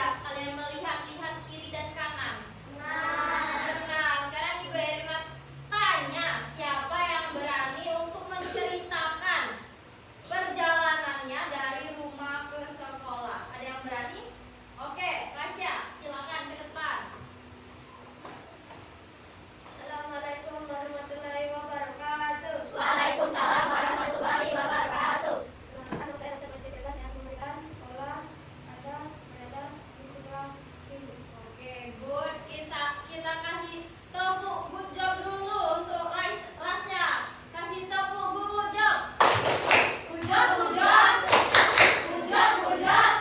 tidak kalian melihat-lihat kiri dan kanan? Nah, Nah, sekarang Ibu Erina tanya, siapa yang berani untuk menceritakan perjalanannya dari rumah ke sekolah? Ada yang berani? Oke, Rasya, silakan ke depan. Assalamualaikum warahmatullahi wabarakatuh. Waalaikumsalam warahmatullahi wabarakatuh. Anak saya Rasya Binti Segar yang memberikan sekolah berada di sebelah kiri. Oke, good. Kita kasih tepuk good job dulu untuk Rasya. Kasih tepuk good job. Good job, good job. Good job, good job.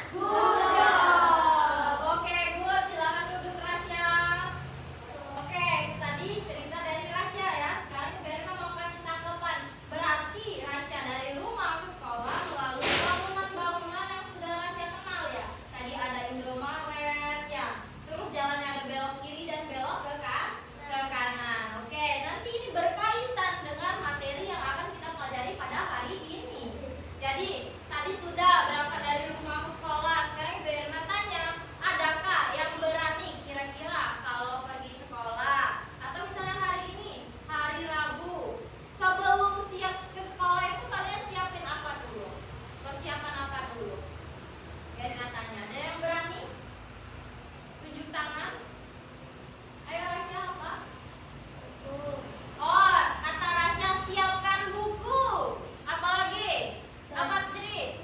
Good job. Oke, good. Silakan duduk Rasya. Oke, itu tadi cerita dari Rasya ya. Sekarang Ibu Erina mau kasih tanggapan. Berarti Rasya dari rumah ke sekolah melalui bangunan-bangunan yang sudah Rasya kenal ya. Tadi ada Indomaret ya. Terus jalannya ada belok kiri dan belok ke kanan. Oke, nanti ini berkaitan dengan materi yang akan kita pelajari pada hari ini. Jadi, tadi sudah berangkat dari rumah ke sekolah. Sekarang Ibu Erina tanya, adakah yang berani kira-kira kalau pergi sekolah? Atau misalnya hari ini, hari Rabu, sebelum siap ke sekolah itu kalian siapin apa dulu? Persiapan apa dulu? Ibu Erina tanya, ada yang berani? Tunjuk tangan. Ayo Rasya, apa? Oh, kata Rasya siapkan buku. Apa lagi? Apa Tri?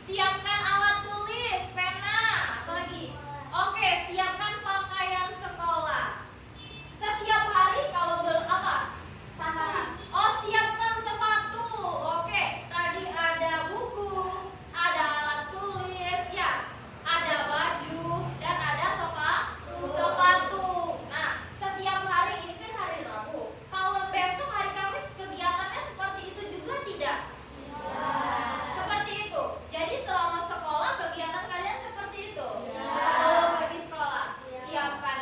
Siapkan alat tulis, pena. Apa lagi? Oke, siapkan pakaian sekolah. Setiap hari kalau apa? Saharas. Oh, siapkan sepatu. Oke, tadi ada buku, ada alat tulis, ya, ada baju dan ada sepatu. Nah, setiap hari ini kan hari Rabu. Kalau besok hari Kamis kegiatannya seperti itu juga tidak? Seperti itu. Jadi selama sekolah kegiatan kalian seperti itu. Sebelum pergi sekolah, siapkan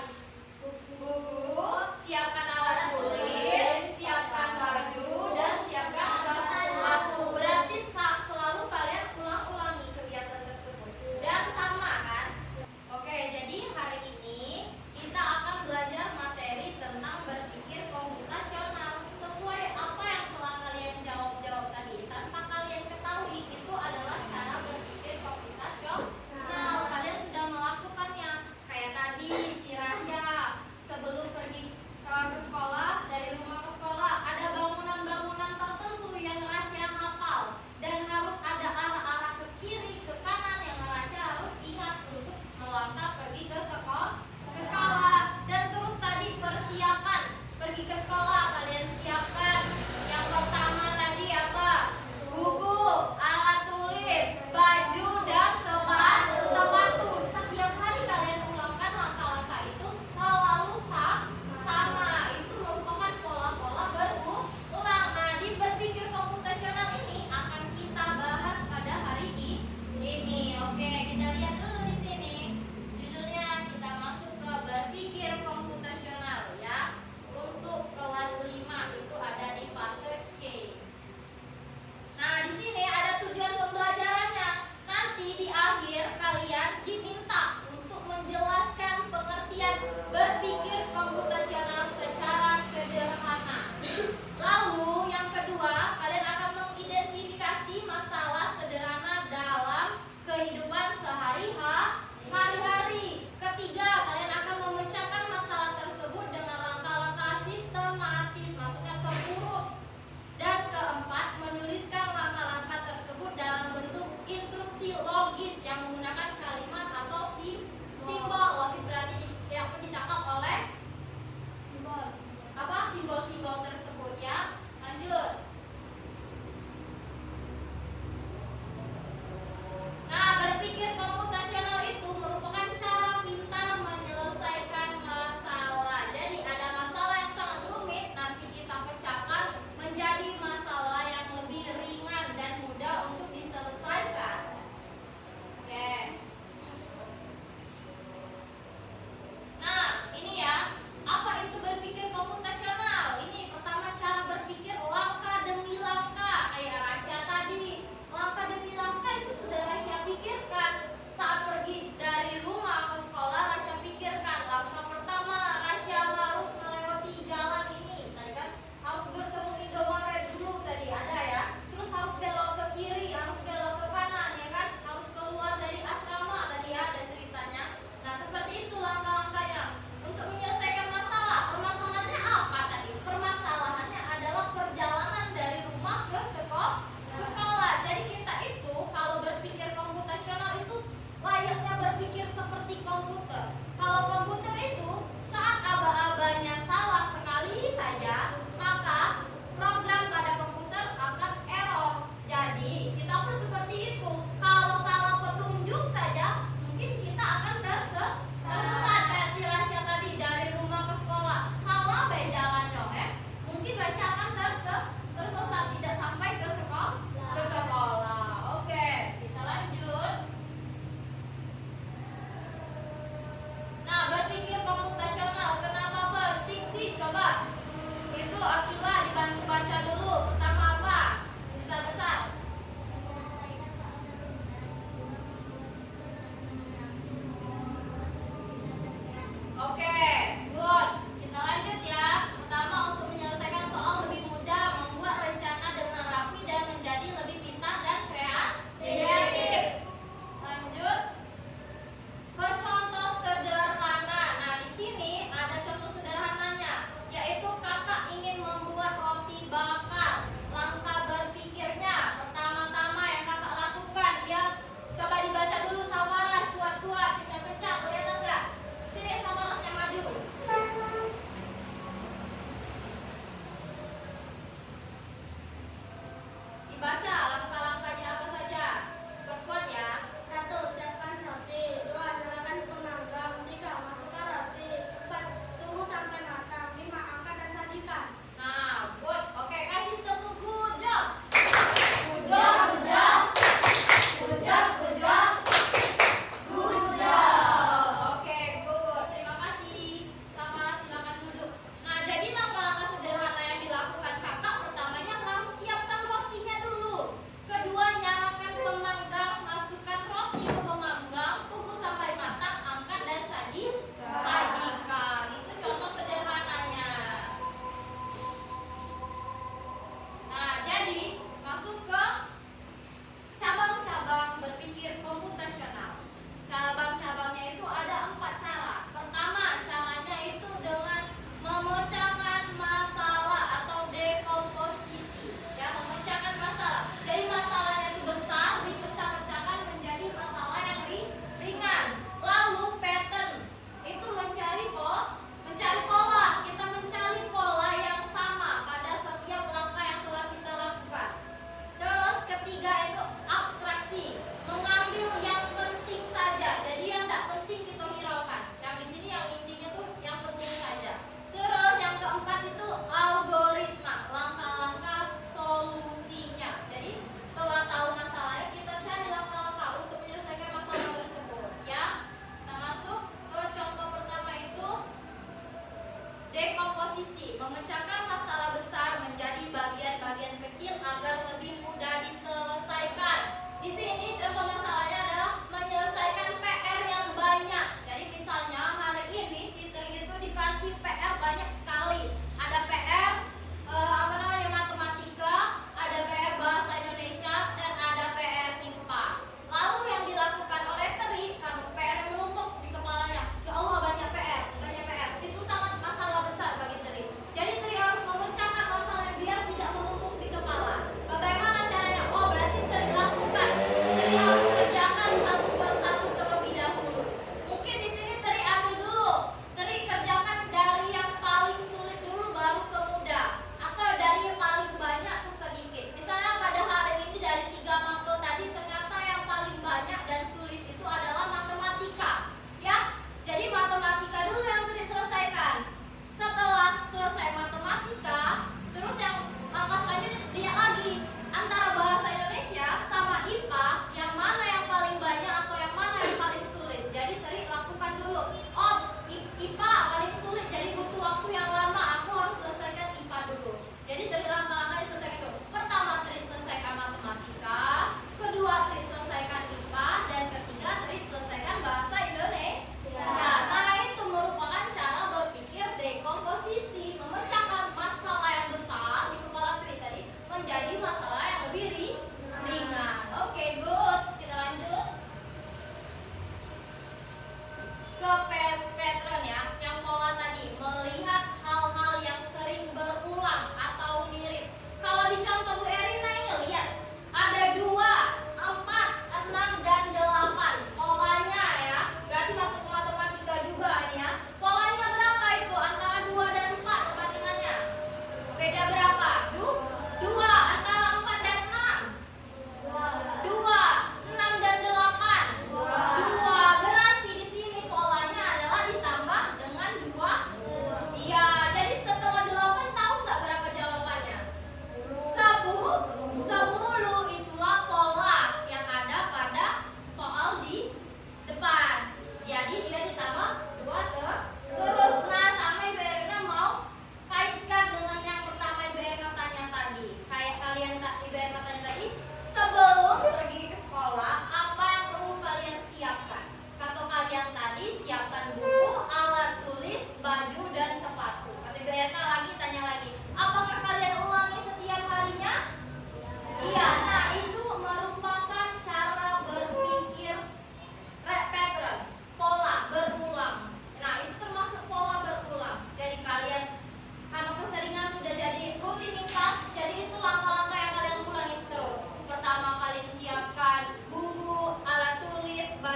buku, siapkan alat tulis, siapkan baju, dan siapkan sepatu. Berarti selalu kalian ulang-ulangi kegiatan tersebut. Dan sama kan? Oke, jadi hari ini kita akan belajar materi tentang berpikir komputasional. Sesuai apa yang telah kalian jawab tadi, tanpa kalian ketahui itu adalah cara berpikir komputasional. Kalian sudah melakukannya. Kayak tadi si Rasya sebelum pergi ke sekolah, dari rumah ke sekolah, ada bangunan-bangunan tertentu yang Rasya hafal dan harus ada arah-arah ke kiri, ke kanan yang Rasya harus ingat untuk melangkah pergi ke sekolah. Dan terus tadi persiapan pergi ke sekolah kalian siapkan. Yang pertama tadi apa? Buku, alat tulis, baju, dan sepatu. Setiap hari kalian ulangkan langkah-langkah itu selalu sama. Itu merupakan pola-pola berulang. Nah, di berpikir komputasional ini akan kita bahas pada hari ini. Oke, kita lihat dulu di sini. Judulnya kita masuk ke berpikir komputasional ya. Untuk kelas 5 itu ada di fase C. Nah, di sini ada tujuan pembelajarannya. Nanti di akhir kalian diminta untuk menjelaskan pengertian berpikir komputasional secara sederhana. Lalu yang kedua, kalian akan mengidentifikasi masalah sederhana dalam kehidupan sehari-hari. Ketiga, kalian akan memecahkan masalah tersebut dengan langkah-langkah sistematis, maksudnya terurut. Dan keempat, menuliskan langkah-langkah tersebut dalam bentuk instruksi logis yang menggunakan kalimat atau simbol. Logis berarti yang ditangkap oleh simbol-simbol tersebut ya. Lanjut. Nah, berpikir komputasional itu merupakan cara pintar menyelesaikan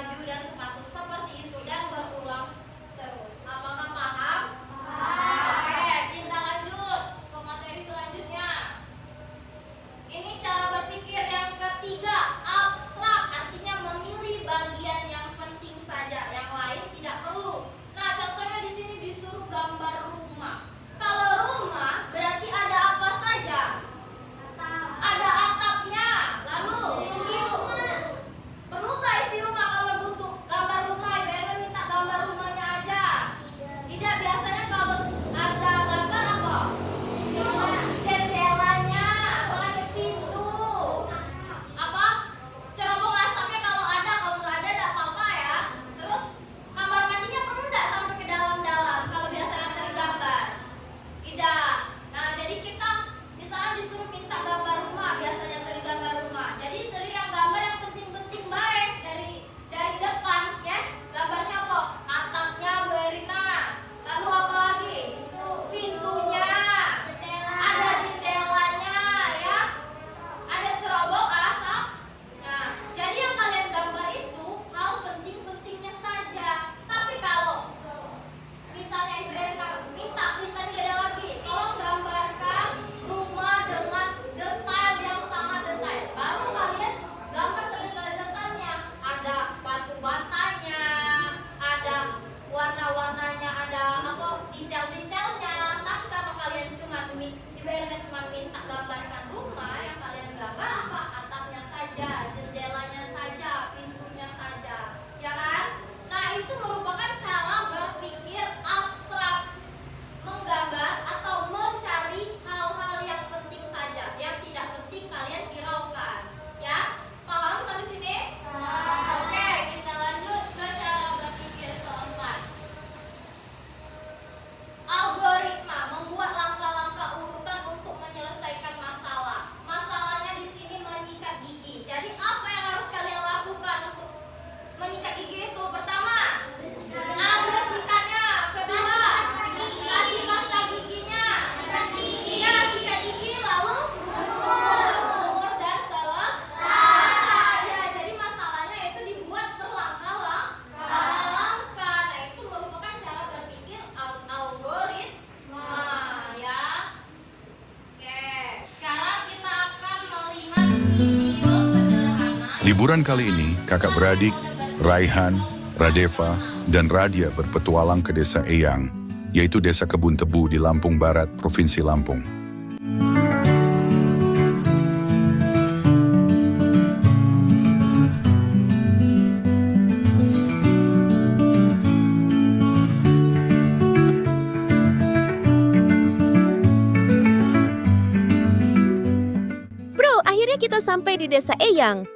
baju dan sepatu seperti itu dan berulang terus. Apakah paham? Oke, kita lanjut ke materi selanjutnya. Ini cara berpikir yang ketiga, abstrak, artinya memilih bagian yang penting saja, yang lain tidak perlu. Nah, contohnya di sini disuruh gambar rumah. Kalau rumah berarti ada apa saja? Ada atapnya. Lalu perlu nggak isi rumah? Kalau butuh gambar rumah, ibaratnya minta gambar rumahnya aja. Tidak, biasanya kalau ada gambar apa? Jendelanya, apalagi pintu. Apa? Cerobong asapnya kalau ada, kalau nggak ada nggak apa-apa ya. Terus kamar mandinya perlu nggak sampai ke dalam-dalam kalau biasanya tergambar? Tidak. Nah, jadi kita misalnya disuruh minta gambar rumah, biasanya dari gambar rumah. Jadi dari yang gambar yang penting-penting baik dari depan ya. Gambarnya apa? Atapnya Bu Erina. Lalu apa lagi? Pintunya. Ada jendelanya ya. Ada cerobong asap. Nah, jadi yang kalian gambar itu hal penting-pentingnya saja. Tapi kalau misalnya Ibu Erina mintanya beda lagi, tolong gambarkan rumah dengan detail yang sama detail. Baru kalian gambar sedetail-detailnya. Ada batu batanya, ada warna-warnanya, ada apa detail-detailnya. Tapi kalau kalian Ibu Erina cuma minta gambarkan rumah, yang kalian gambar apa? Atapnya saja, jendelanya saja, pintunya saja, ya kan? Nah, itu merupakan cara berpikir abstrak, menggambar atau mencari hal-hal yang penting saja, yang tidak penting kalian hiraukan. Ya, paham sampai sini? Oke, kita lanjut ke cara berpikir keempat. Algoritma, membuat langkah-langkah urutan untuk menyelesaikan masalah. Masalahnya di sini menyikat gigi. Jadi apa yang harus kalian lakukan untuk menyikat gigi itu? Pertama, ambil sikatnya. Kedua, kasih pasta giginya. Iya, sikat gigi lalu umur dan selesai. Ya, jadi masalahnya itu dibuat berlangkah-langkah. Nah, itu merupakan cara berpikir algoritma ya. Oke, sekarang kita akan melihat video sederhana. Liburan kali ini, kakak beradik, Raihan, Radeva, dan Radia berpetualang ke desa Eyang, yaitu desa Kebun Tebu di Lampung Barat, Provinsi Lampung. Bro, akhirnya kita sampai di desa Eyang.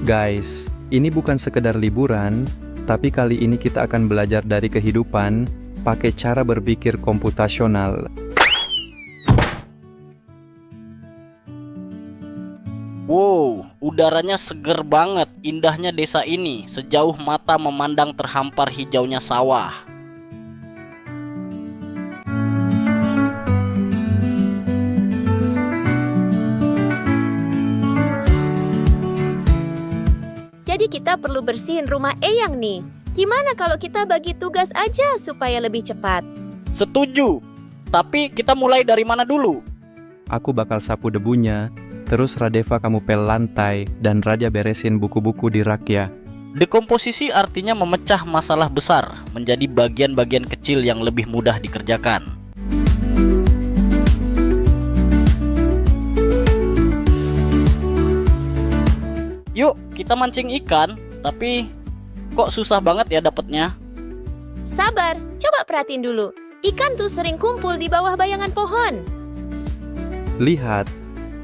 Guys, ini bukan sekedar liburan, tapi kali ini kita akan belajar dari kehidupan pakai cara berpikir komputasional. Wow, udaranya seger banget, indahnya desa ini, sejauh mata memandang terhampar hijaunya sawah. Jadi kita perlu bersihin rumah Eyang nih. Gimana kalau kita bagi tugas aja supaya lebih cepat? Setuju, tapi kita mulai dari mana dulu? Aku bakal sapu debunya, terus Radeva kamu pel lantai, dan Radia beresin buku-buku di rak ya. Dekomposisi artinya memecah masalah besar menjadi bagian-bagian kecil yang lebih mudah dikerjakan. Yuk, kita mancing ikan, tapi kok susah banget ya dapetnya? Sabar, coba perhatiin dulu. Ikan tuh sering kumpul di bawah bayangan pohon. Lihat,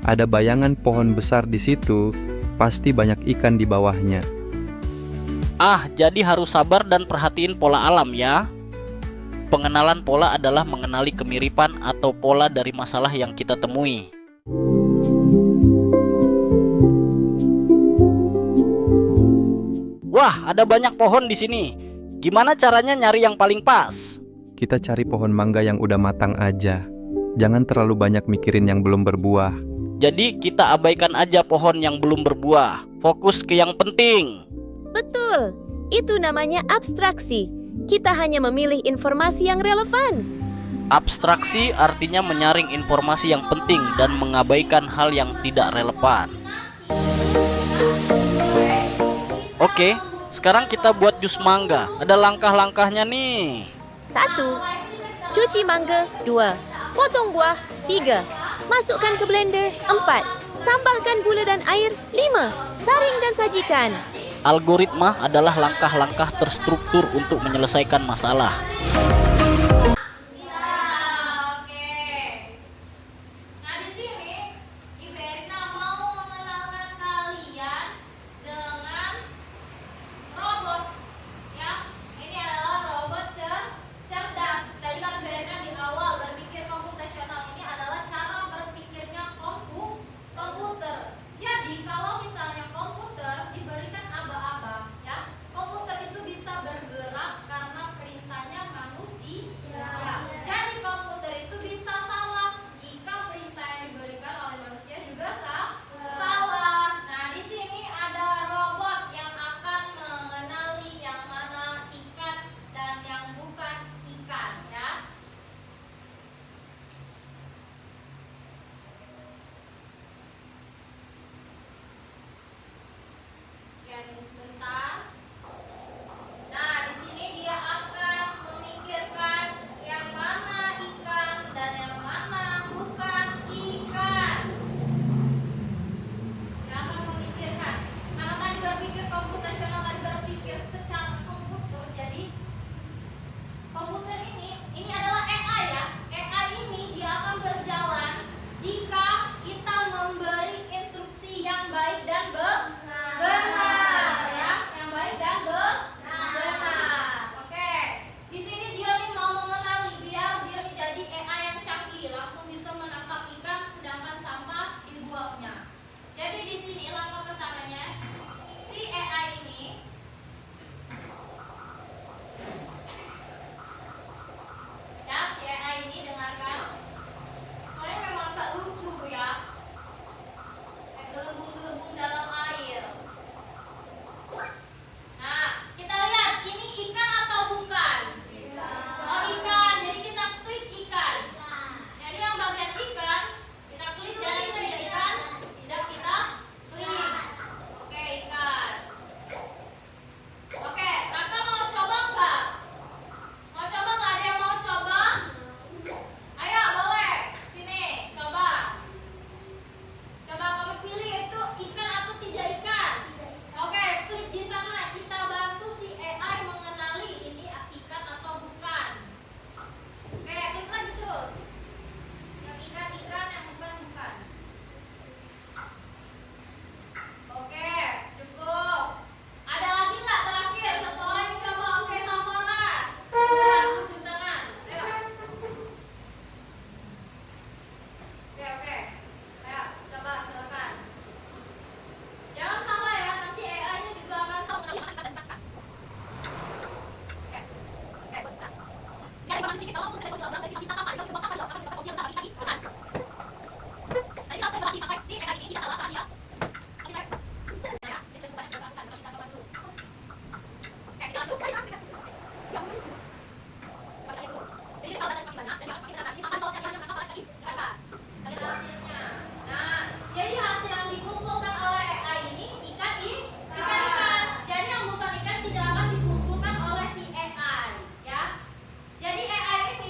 ada bayangan pohon besar di situ, pasti banyak ikan di bawahnya. Ah, jadi harus sabar dan perhatiin pola alam ya. Pengenalan pola adalah mengenali kemiripan atau pola dari masalah yang kita temui. Wah, ada banyak pohon di sini. Gimana caranya nyari yang paling pas? Kita cari pohon mangga yang udah matang aja. Jangan terlalu banyak mikirin yang belum berbuah. Jadi kita abaikan aja pohon yang belum berbuah. Fokus ke yang penting. Betul, itu namanya abstraksi. Kita hanya memilih informasi yang relevan. Abstraksi artinya menyaring informasi yang penting dan mengabaikan hal yang tidak relevan. Oke, sekarang kita buat jus mangga. Ada langkah-langkahnya nih. 1. Cuci mangga. 2. Potong buah. 3. Masukkan ke blender. 4. Tambahkan gula dan air. 5. Saring dan sajikan. Algoritma adalah langkah-langkah terstruktur untuk menyelesaikan masalah. Oke. Nah, di sini Ibu Erina mau mengenalkan kalian dengan robot. Ya, ini adalah robot cerdas. Tadi kan Ibu Erina di awal berpikir komputasional ini adalah cara berpikirnya komputer. Jadi kalau misalnya komputer diberikan aba-aba, ya, komputer itu bisa bergerak karena perintahnya manusia. Jadi komputer itu bisa salah jika perintah yang diberikan oleh manusia juga salah. Nah, di sini ada robot yang akan mengenali yang mana ikan dan yang bukan ikan, ya. Oke, tunggu sebentar. Nah, di sini dia akan memikirkan yang mana ikan dan yang mana bukan ikan. Dia akan memikirkan. Karena tadi berpikir komputasional, tadi berpikir secara komputer. Jadi komputer ini adalah AI, ya. AI ini dia akan berjalan jika kita memberi instruksi yang baik dan benar, ya. Yang baik dan benar. Oke. Di sini dia nih mau mengenali biar dia nih jadi AI yang canggih, langsung bisa menangkap ikan sedangkan sampah dibuangnya. Jadi di sini langkah pertamanya si AI ini ya, si AI ini dengarkan. Soalnya memang agak lucu, ya. Kayak gelembung-gelembung dalam air. Nah, kita lihat ini ikan atau bukan? Oh, ikan. Jadi kita klik ikan. Jadi yang bagian ikan kita klik, dan yang tidak ikan tidak kita klik. Oke, ikan. Oke, Kakak mau coba nggak? Mau coba nggak? Ada yang mau coba? Ayo, boleh. Sini, coba. Coba kamu pilih itu ikan atau tidak ikan. Oke, klik di sana. Kita bantu si AI mengenali ini ikan atau bukan. Oke, klik lagi terus. Yang ikan, yang bukan. Oke, cukup. Ada lagi nggak terakhir? Satu orang yang coba. Oke, Safaras. Tunjuk tangan. Ayo. Oke. Ayo, coba silakan. Jangan salah, ya, nanti AI-nya juga akan salah mengenali ikan dan bukan. Oke. Bentar. Ini ada informasi sedikit, walaupun saya sudah berapa sisa sampah, kalau sampah dilakukan dengan posisi yang besar lagi, bukan. Tadi kita sudah berarti sampai si AI ini tidak salah saat dia. Oke, baik. Nah, ya, ini sudah cukup banyak jelasan, kita coba dulu. Oke, kita lanjut. Ya. Bagi itu. Jadi kalau ada semakin banyak, dan semakin transaksi, sampai kalau hanya mengapa lagi, kita lihat hasilnya. Nah, jadi hasil yang dikumpulkan oleh AI ini ikan. Jadi yang bukan ikan tidak akan dikumpulkan oleh si AI, ya. Jadi AI ini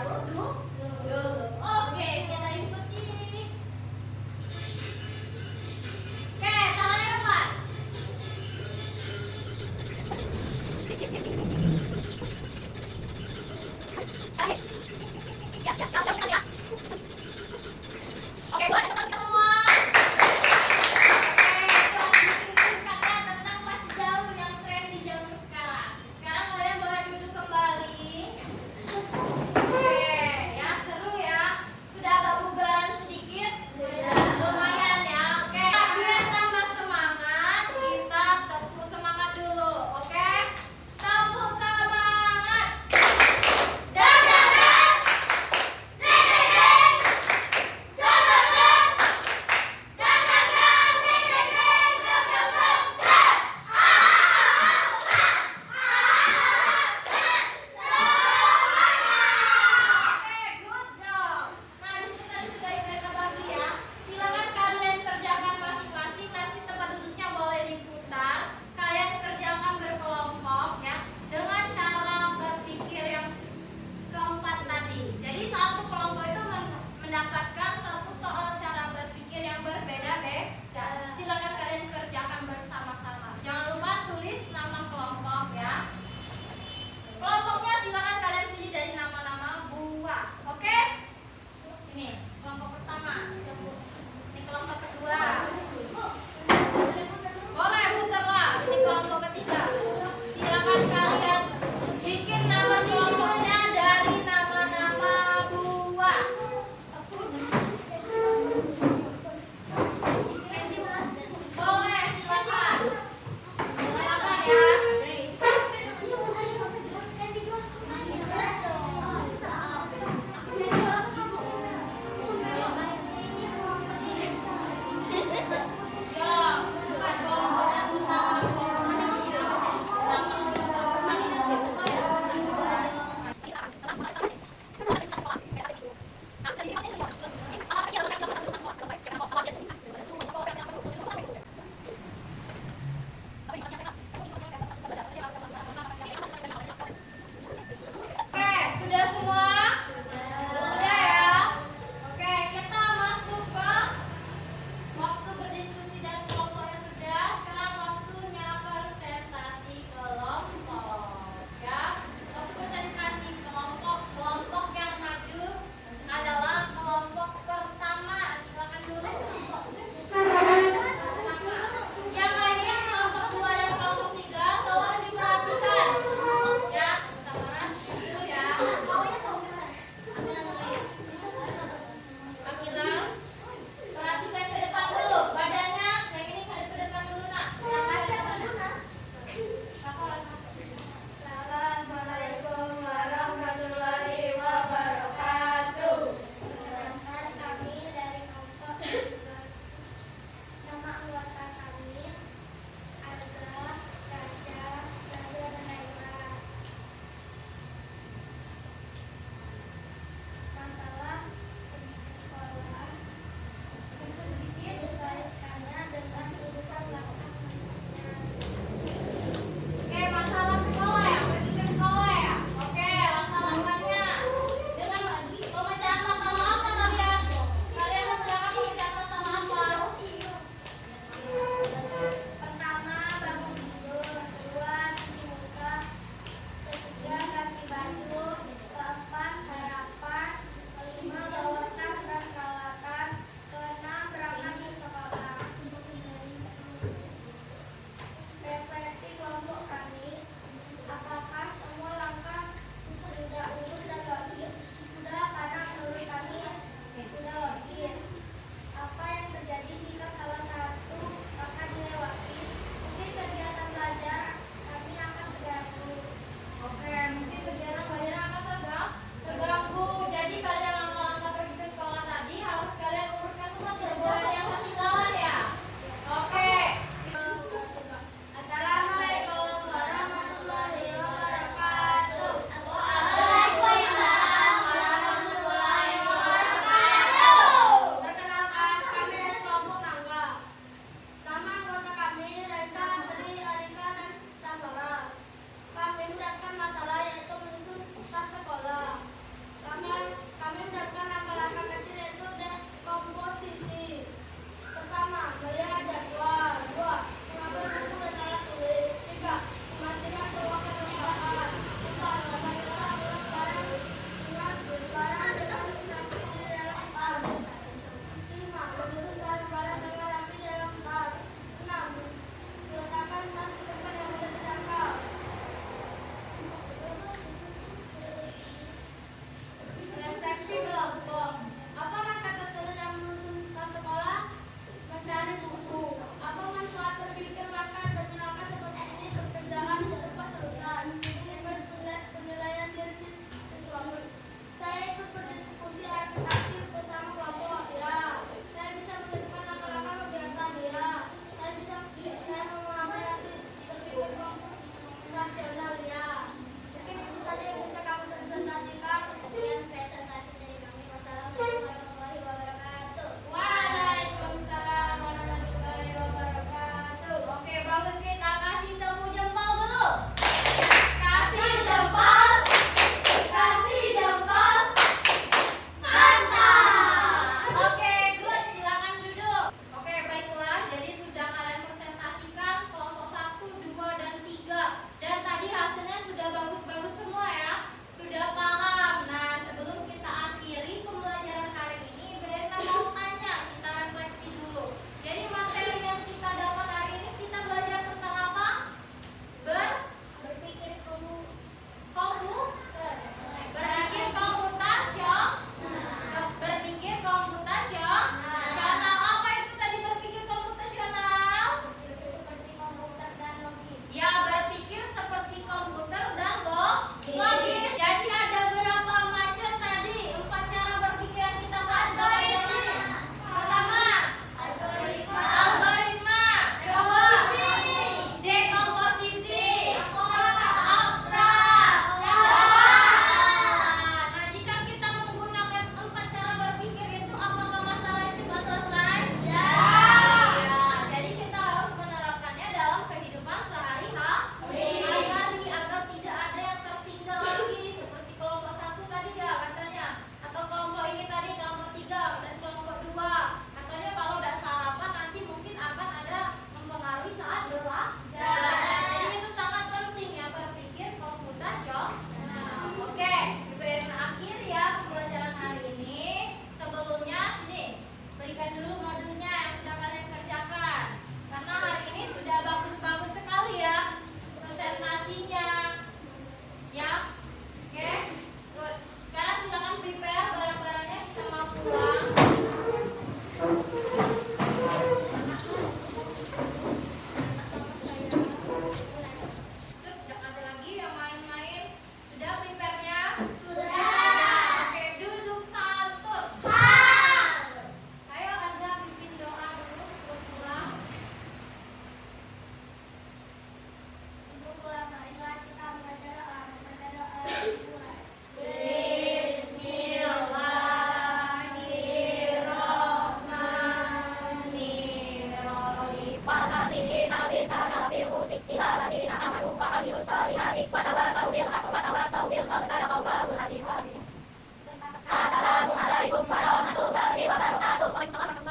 Dulu. Oke, kita ikuti. Oke, tangannya depan. Oke, buat teman semua. Oke, itu singkatnya tentang pacu jauh yang tren di zaman sekarang. Sekarang kalian boleh duduk kembali. Oke, ya seru ya.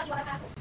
wabarakatuh.